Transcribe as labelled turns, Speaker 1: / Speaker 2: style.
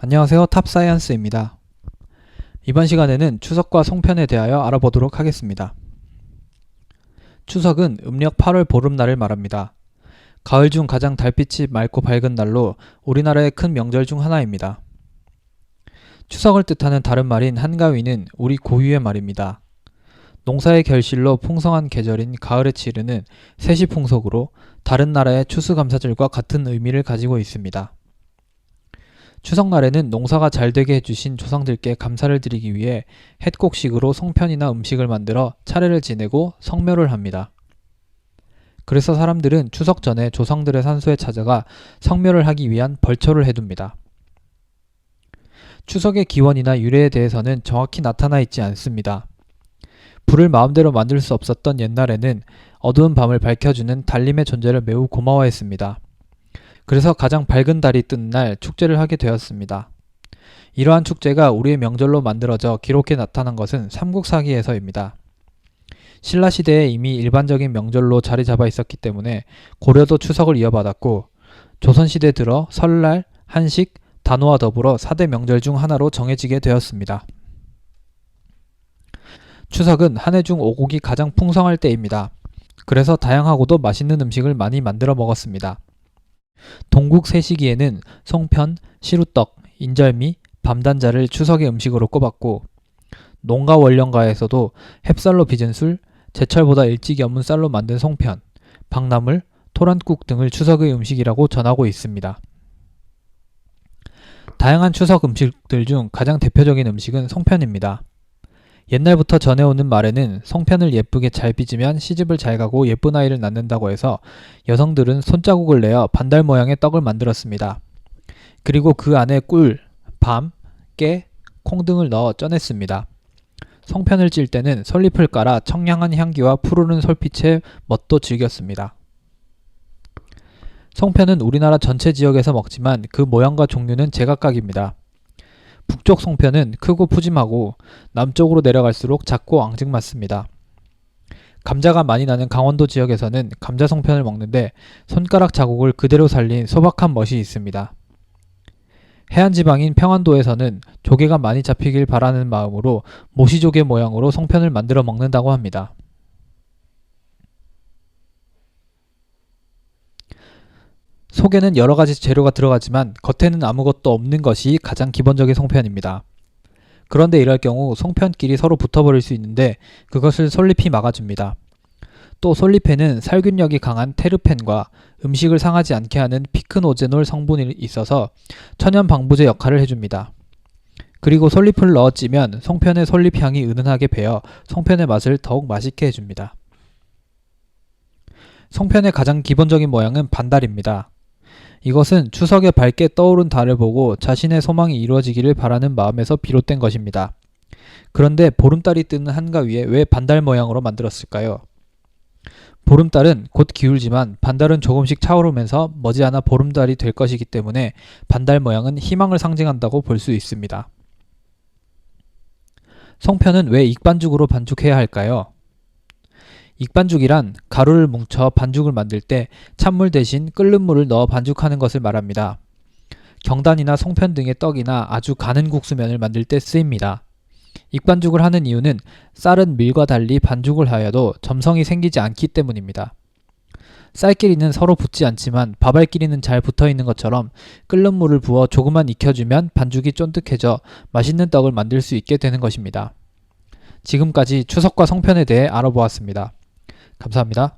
Speaker 1: 안녕하세요. 탑사이언스입니다. 이번 시간에는 추석과 송편에 대하여 알아보도록 하겠습니다. 추석은 음력 8월 보름날을 말합니다. 가을 중 가장 달빛이 맑고 밝은 날로 우리나라의 큰 명절 중 하나입니다. 추석을 뜻하는 다른 말인 한가위는 우리 고유의 말입니다. 농사의 결실로 풍성한 계절인 가을에 치르는 세시풍속으로 다른 나라의 추수감사절과 같은 의미를 가지고 있습니다. 추석날에는 농사가 잘 되게 해주신 조상들께 감사를 드리기 위해 햇곡식으로 송편이나 음식을 만들어 차례를 지내고 성묘를 합니다. 그래서 사람들은 추석 전에 조상들의 산소에 찾아가 성묘를 하기 위한 벌초를 해둡니다. 추석의 기원이나 유래에 대해서는 정확히 나타나 있지 않습니다. 불을 마음대로 만들 수 없었던 옛날에는 어두운 밤을 밝혀주는 달림의 존재를 매우 고마워했습니다. 그래서 가장 밝은 달이 뜬 날 축제를 하게 되었습니다. 이러한 축제가 우리의 명절로 만들어져 기록에 나타난 것은 삼국사기에서입니다. 신라시대에 이미 일반적인 명절로 자리 잡아 있었기 때문에 고려도 추석을 이어받았고, 조선시대 들어 설날, 한식, 단오와 더불어 4대 명절 중 하나로 정해지게 되었습니다. 추석은 한 해 중 오곡이 가장 풍성할 때입니다. 그래서 다양하고도 맛있는 음식을 많이 만들어 먹었습니다. 동국 세시기에는 송편, 시루떡, 인절미, 밤단자를 추석의 음식으로 꼽았고, 농가 원령가에서도 햅쌀로 빚은 술, 제철보다 일찍 여문 쌀로 만든 송편, 박나물, 토란국 등을 추석의 음식이라고 전하고 있습니다. 다양한 추석 음식들 중 가장 대표적인 음식은 송편입니다. 옛날부터 전해오는 말에는 송편을 예쁘게 잘 빚으면 시집을 잘 가고 예쁜 아이를 낳는다고 해서 여성들은 손자국을 내어 반달 모양의 떡을 만들었습니다. 그리고 그 안에 꿀, 밤, 깨, 콩 등을 넣어 쪄냈습니다. 송편을 찔 때는 솔잎을 깔아 청량한 향기와 푸르른 솔빛의 멋도 즐겼습니다. 송편은 우리나라 전체 지역에서 먹지만 그 모양과 종류는 제각각입니다. 북쪽 송편은 크고 푸짐하고 남쪽으로 내려갈수록 작고 앙증맞습니다. 감자가 많이 나는 강원도 지역에서는 감자 송편을 먹는데 손가락 자국을 그대로 살린 소박한 멋이 있습니다. 해안지방인 평안도에서는 조개가 많이 잡히길 바라는 마음으로 모시조개 모양으로 송편을 만들어 먹는다고 합니다. 속에는 여러가지 재료가 들어가지만 겉에는 아무것도 없는 것이 가장 기본적인 송편입니다. 그런데 이럴 경우 송편끼리 서로 붙어버릴 수 있는데 그것을 솔잎이 막아줍니다. 또 솔잎에는 살균력이 강한 테르펜과 음식을 상하지 않게 하는 피크노제놀 성분이 있어서 천연 방부제 역할을 해줍니다. 그리고 솔잎을 넣어 찌면 송편의 솔잎향이 은은하게 배어 송편의 맛을 더욱 맛있게 해줍니다. 송편의 가장 기본적인 모양은 반달입니다. 이것은 추석에 밝게 떠오른 달을 보고 자신의 소망이 이루어지기를 바라는 마음에서 비롯된 것입니다. 그런데 보름달이 뜨는 한가위에 왜 반달 모양으로 만들었을까요? 보름달은 곧 기울지만 반달은 조금씩 차오르면서 머지않아 보름달이 될 것이기 때문에 반달 모양은 희망을 상징한다고 볼 수 있습니다. 송편은 왜 익반죽으로 반죽해야 할까요? 익반죽이란 가루를 뭉쳐 반죽을 만들 때 찬물 대신 끓는 물을 넣어 반죽하는 것을 말합니다. 경단이나 송편 등의 떡이나 아주 가는 국수면을 만들 때 쓰입니다. 익반죽을 하는 이유는 쌀은 밀과 달리 반죽을 하여도 점성이 생기지 않기 때문입니다. 쌀끼리는 서로 붙지 않지만 밥알끼리는 잘 붙어있는 것처럼 끓는 물을 부어 조금만 익혀주면 반죽이 쫀득해져 맛있는 떡을 만들 수 있게 되는 것입니다. 지금까지 추석과 송편에 대해 알아보았습니다. 감사합니다.